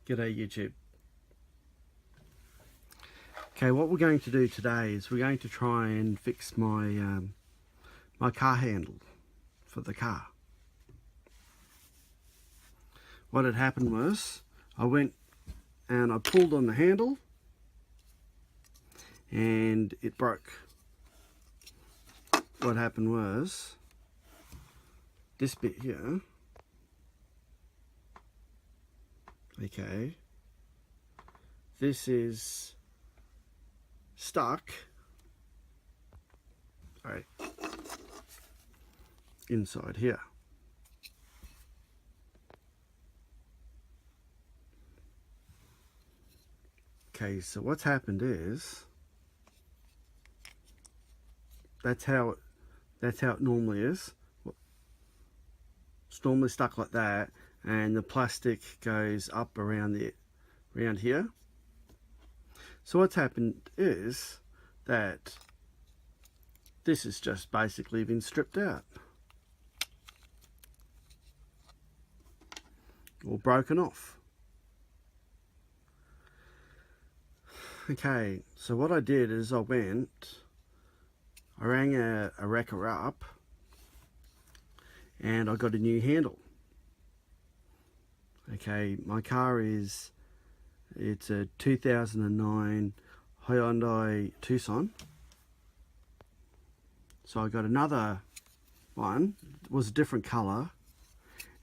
G'day YouTube. Okay, what we're going to do today is we're going to try and fix my my car handle for the car. What had happened was I went and I pulled on the handle and it broke. What happened was this bit here, okay, this is stuck right inside here. Okay, so what's happened is that's how it normally is. It's normally stuck like that, and the plastic goes up around here. So what's happened is that this has just basically been stripped out or broken off. Okay, so what I did is I rang a wrecker up and I got a new handle. Okay, my car it's a 2009 Hyundai Tucson. So I got another one. It was a different colour,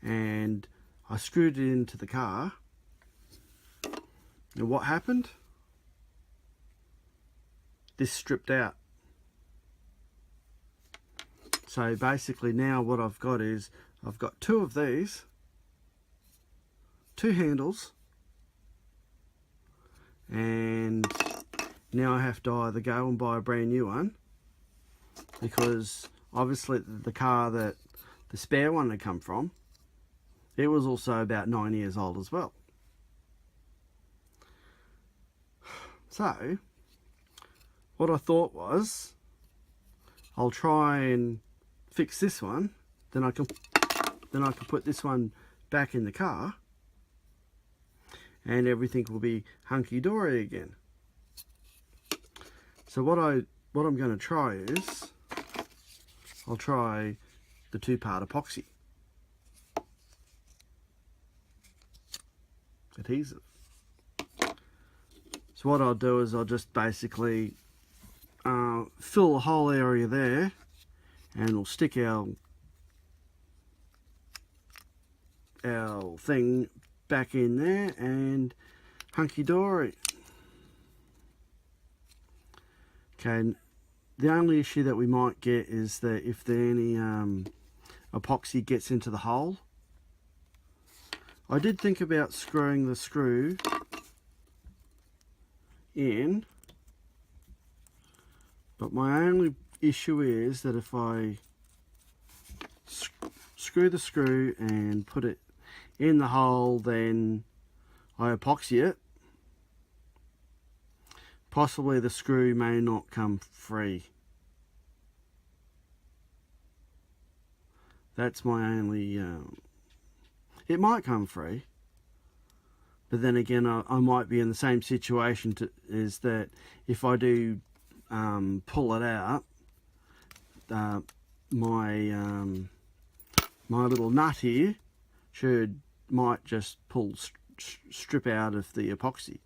and I screwed it into the car. And what happened? This stripped out. So basically now what I've got is I've got two of these, two handles, and now I have to either go and buy a brand new one, because obviously the car that the spare one had come from, it was also about 9 years old as well. So what I thought was, I'll try and fix this one, then I can put this one back in the car and everything will be hunky-dory again. So what I'm going to try is I'll try the two-part epoxy adhesive. So what I'll do is I'll just basically fill the whole area there, and we'll stick our thing back in there and hunky-dory. Okay, the only issue that we might get is that if any epoxy gets into the hole. I did think about screwing the screw in, but my only issue is that if I screw the screw and put it in the hole, then I epoxy it, possibly the screw may not come free. That's my only it might come free, but then again I might be in the same situation is that if I do pull it out, my little nut here might just strip out of the epoxy.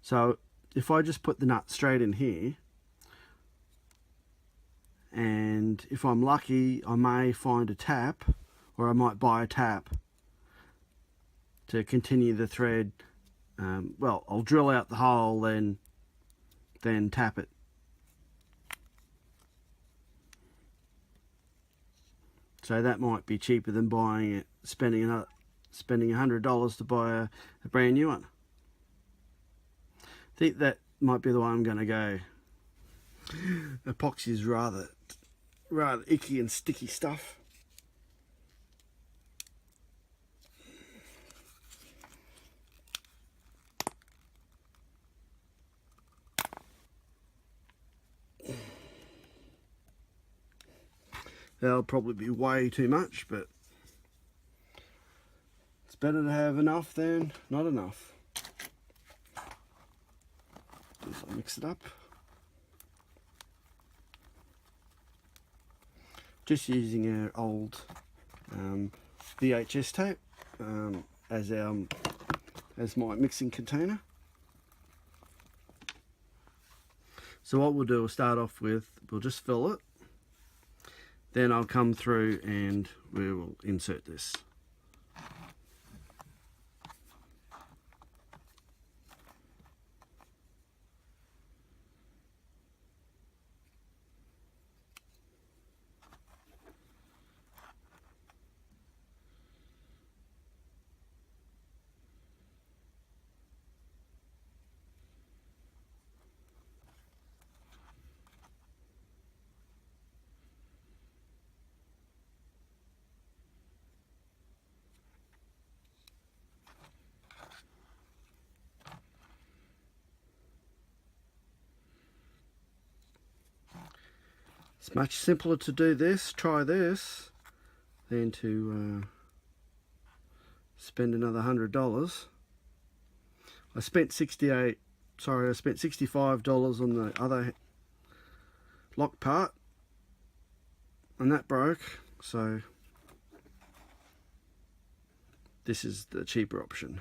So if I just put the nut straight in here, and if I'm lucky I may find a tap, or I might buy a tap to continue the thread. Well, I'll drill out the hole, then tap it. So that might be cheaper than buying it, spending $100 to buy a brand new one. I think that might be the way I'm going to go. Epoxy is rather icky and sticky stuff. That'll probably be way too much, but it's better to have enough than not enough. Just mix it up. Just using our old VHS tape as my mixing container. So what we'll do is start off with, we'll just fill it. Then I'll come through and we will insert this. It's much simpler to do this, try this, than to spend another $100. I spent $65 on the other lock part, and that broke, so this is the cheaper option.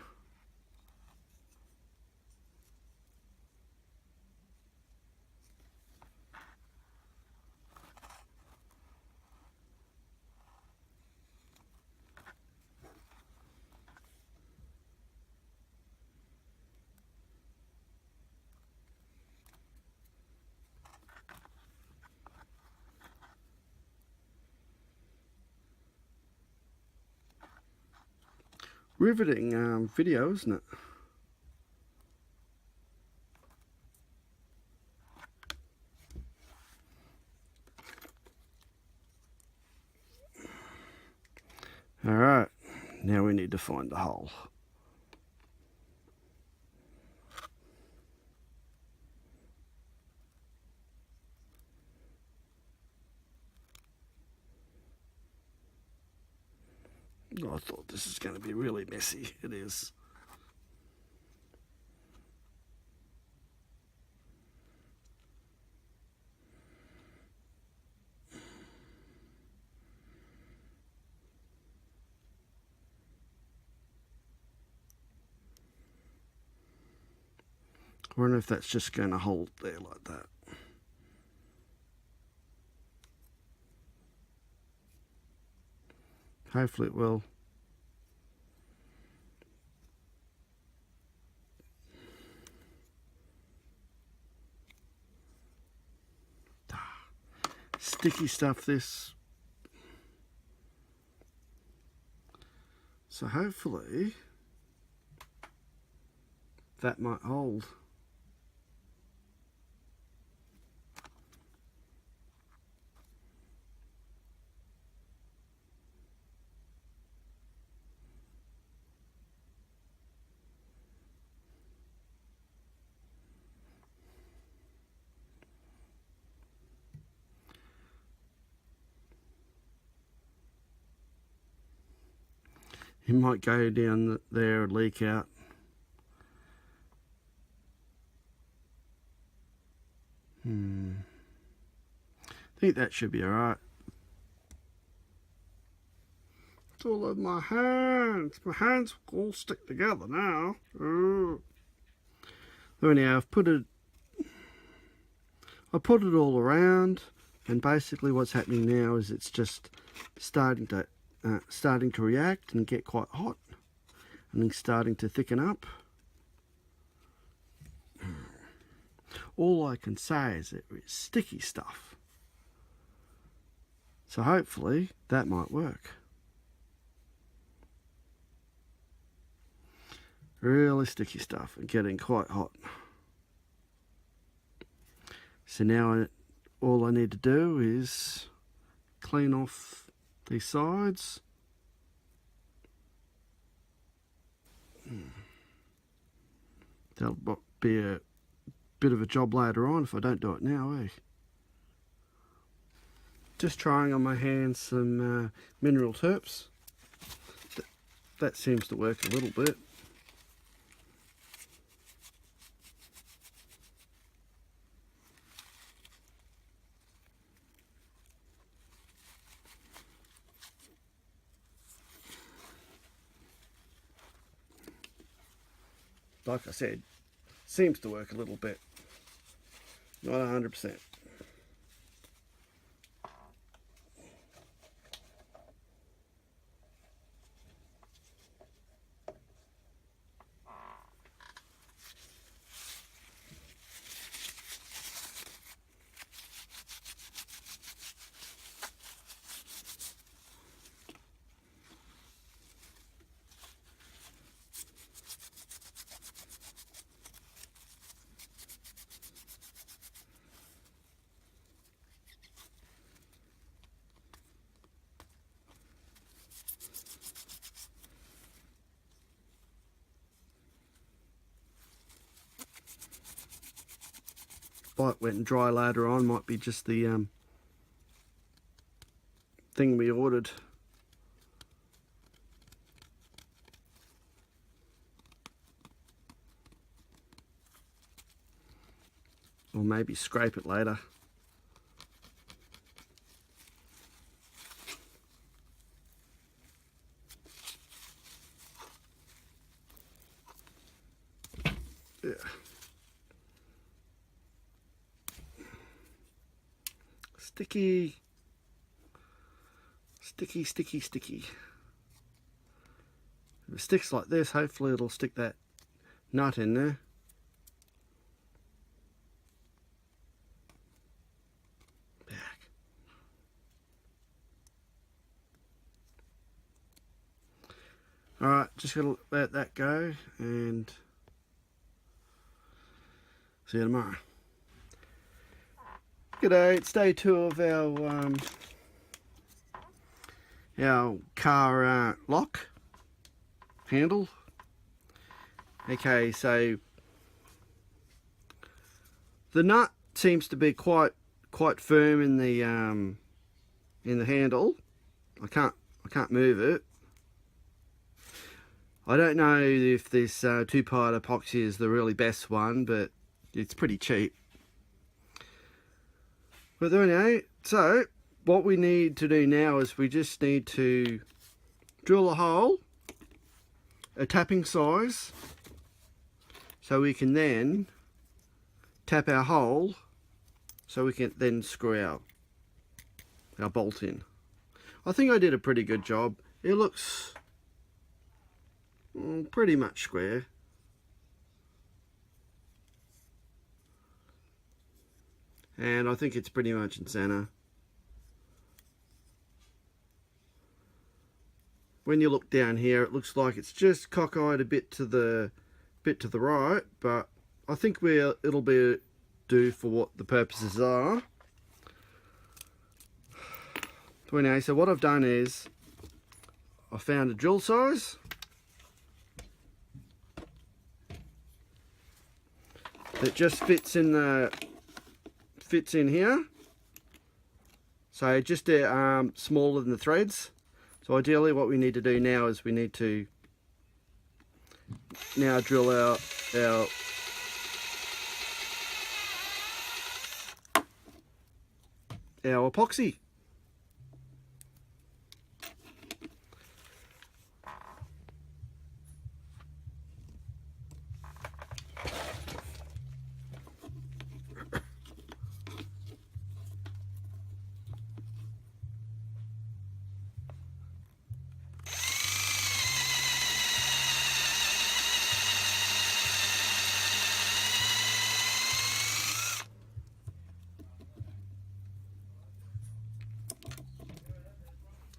Riveting video, isn't it? Alright, now we need to find the hole. Oh, I thought this is going to be really messy. It is. I wonder if that's just going to hold there like that. Hopefully it will. Sticky stuff, this. So hopefully that might hold. It might go down there and leak out. I think that should be alright. It's all over my hands. My hands all stick together now. So anyhow, I put it all around, and basically what's happening now is it's just starting to react and get quite hot, and then starting to thicken up. All I can say is it is sticky stuff. So hopefully that might work. Really sticky stuff and getting quite hot. So now all I need to do is clean off these sides. That'll be a bit of a job later on if I don't do it now, eh? Just trying on my hands some mineral terps. that seems to work a little bit. Like I said, seems to work a little bit. Not 100%. Light, wet and dry later on might be just the thing we ordered. Or maybe scrape it later. Yeah. Sticky. Sticky, sticky, sticky. If it sticks like this, hopefully it'll stick that nut in there. Back. Alright, just gotta let that go and see you tomorrow. G'day, it's day 2 of our car lock handle. Okay, so the nut seems to be quite firm in the handle. I can't move it. I don't know if this 2-part epoxy is the really best one, but it's pretty cheap. But anyway, so what we need to do now is we just need to drill a hole, a tapping size, so we can then tap our hole, so we can then screw our bolt in. I think I did a pretty good job. It looks pretty much square. And I think it's pretty much in center. When you look down here, it looks like it's just cockeyed a bit to the right, but I think it'll be do for what the purposes are. So anyway, so what I've done is I found a drill size. That just fits in here, so just smaller than the threads. So ideally what we need to do now is we need to now drill our epoxy.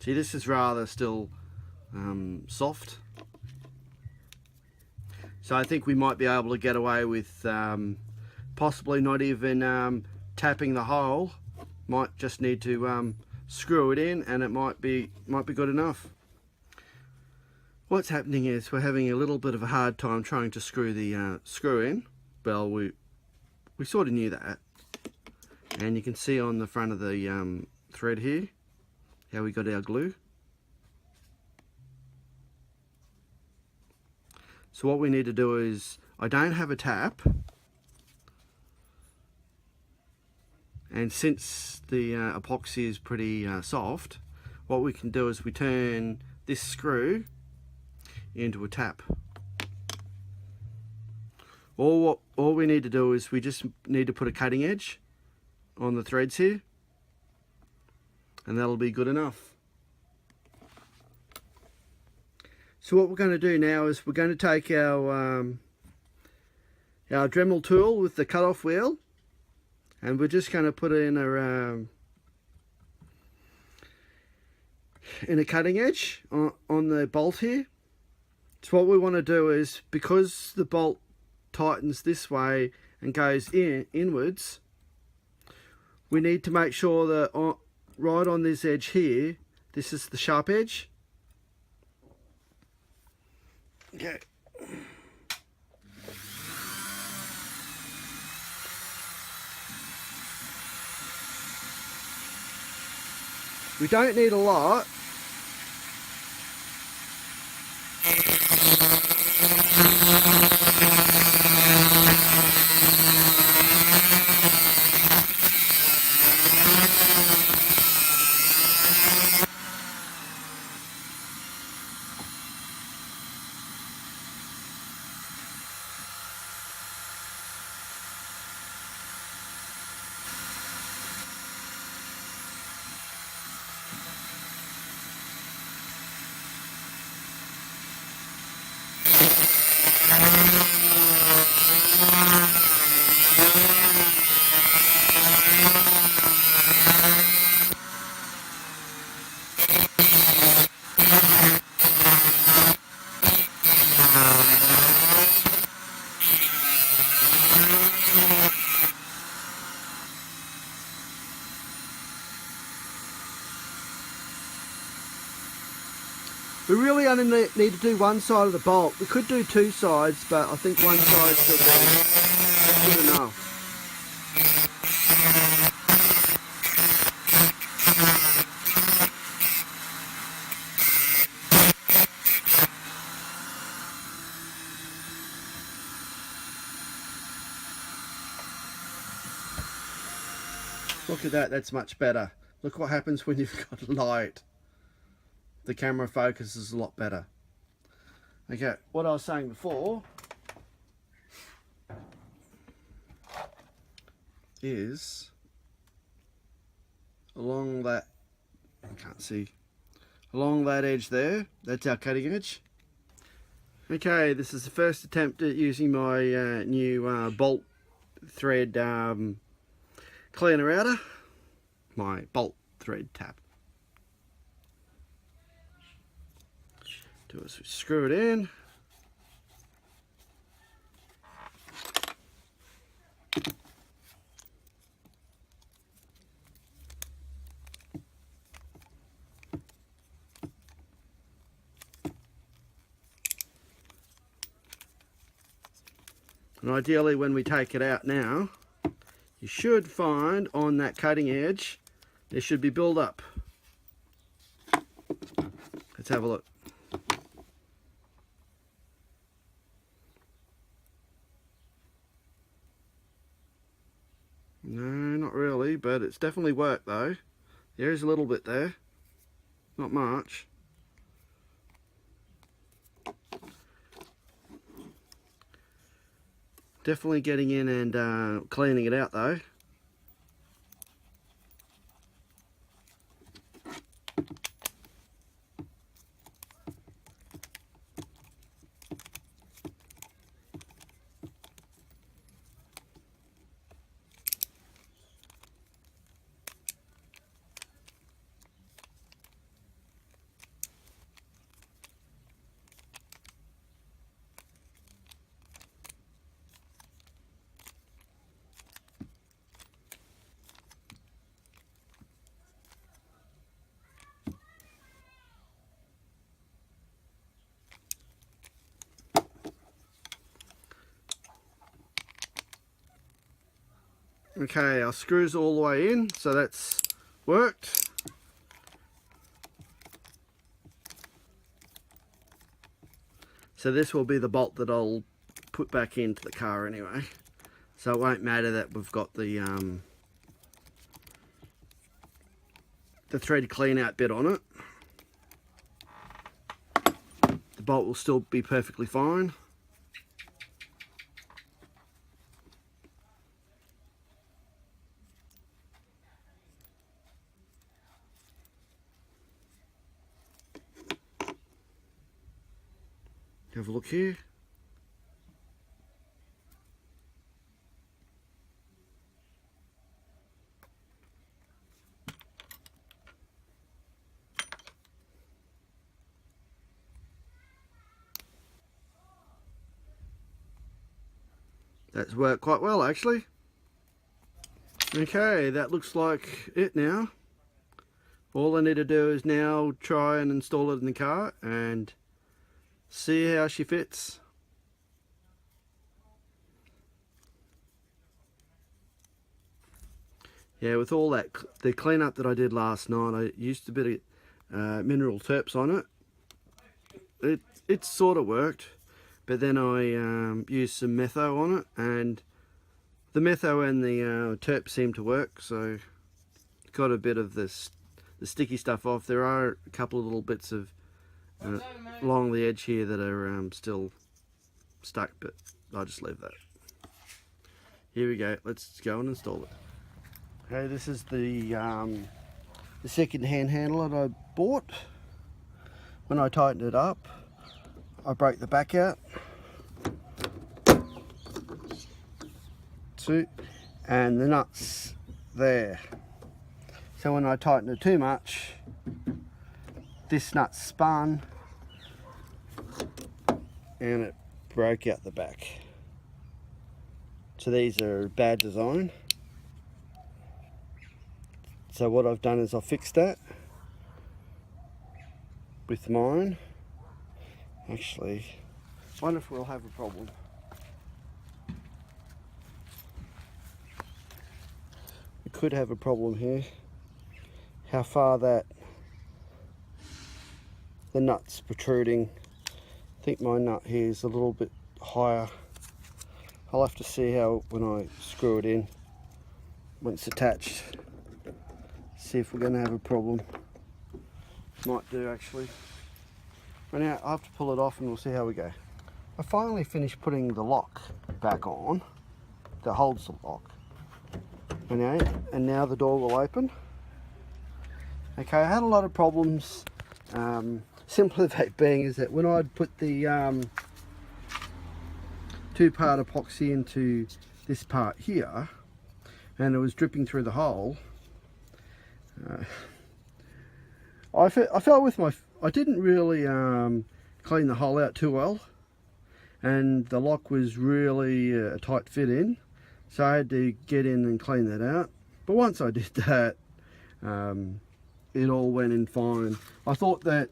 See, this is rather still soft, so I think we might be able to get away with possibly not even tapping the hole. Might just need to screw it in, and it might be good enough. What's happening is we're having a little bit of a hard time trying to screw the screw in. Well, we sort of knew that, and you can see on the front of the thread here how we got our glue. So what we need to do is, I don't have a tap, and since the epoxy is pretty soft, what we can do is we turn this screw into a tap. All we need to do is we just need to put a cutting edge on the threads here, and that'll be good enough. So what we're going to do now is we're going to take our Dremel tool with the cut-off wheel, and we're just going to put in a cutting edge on the bolt here. So what we want to do is, because the bolt tightens this way and goes inwards, we need to make sure that right on this edge here, this is the sharp edge. Okay. We don't need a lot. We really only need to do one side of the bolt. We could do two sides, but I think one side should be good enough. Look at that, that's much better. Look what happens when you've got light. The camera focuses a lot better. Okay, what I was saying before is along that, I can't see, along that edge there, that's our cutting edge. Okay, this is the first attempt at using my new bolt thread cleaner outer, my bolt thread tap. Do is we screw it in. And ideally, when we take it out now, you should find on that cutting edge there should be build up. Let's have a look. No, not really, but it's definitely worked though. There is a little bit there, not much. Definitely getting in and cleaning it out though. Okay, our screws all the way in, so that's worked. So this will be the bolt that I'll put back into the car anyway. So it won't matter that we've got the thread clean out bit on it. The bolt will still be perfectly fine. Have a look here. That's worked quite well actually. Okay, that looks like it now. All I need to do is now try and install it in the car and see how she fits. Yeah, with all that, the cleanup that I did last night, I used a bit of mineral terps on it. It sort of worked, but then I used some metho on it, and the metho and the terp seemed to work, so got a bit of the sticky stuff off. There are a couple of little bits of along the edge here that are still stuck, but I'll just leave that. Here we go, let's go and install it. Okay, this is the second-hand handle that I bought. When I tightened it up, I broke the back out. And the nuts there. So when I tightened it too much, this nut spun and it broke out the back. So these are bad design. So what I've done is I've fixed that with mine. Actually, I wonder if we'll have a problem. We could have a problem here. How far the nut's protruding. I think my nut here is a little bit higher. I'll have to see how when I screw it in, when it's attached. See if we're going to have a problem. Might do actually. But now I'll have to pull it off and we'll see how we go. I finally finished putting the lock back on that holds the lock. And now the door will open. Okay, I had a lot of problems. Simply that being is that when I'd put the two-part epoxy into this part here, and it was dripping through the hole, I felt with my, I didn't really clean the hole out too well, and the lock was really a tight fit in, so I had to get in and clean that out. But once I did that, it all went in fine. I thought that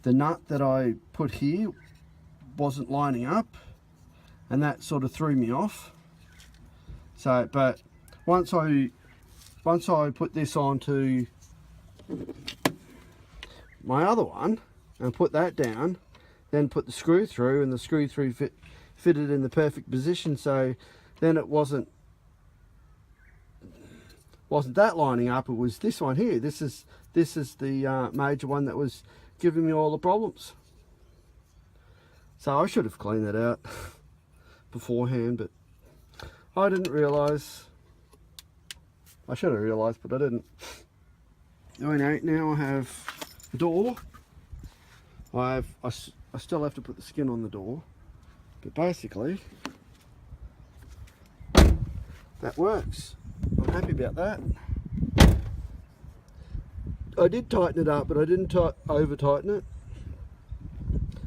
the nut that I put here wasn't lining up, and that sort of threw me off. So, but once I put this onto my other one and put that down, then put the screw through, and the screw through fitted in the perfect position, so then it wasn't that lining up, it was this one here. This is the major one that was giving me all the problems. So I should have cleaned that out beforehand, but I didn't realise. I should have realised, but I didn't. Anyway, now I have the door. I still have to put the skin on the door, but basically that works. I'm happy about that. I did tighten it up, but I didn't over tighten it.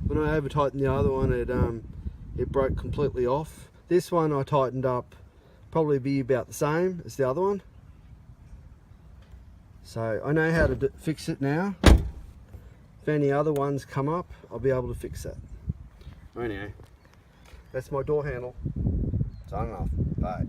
When I over tightened the other one, it broke completely off. This one I tightened up, probably be about the same as the other one. So I know how to fix it now. If any other ones come up, I'll be able to fix that. Anyway, that's my door handle. Signing off. Bye.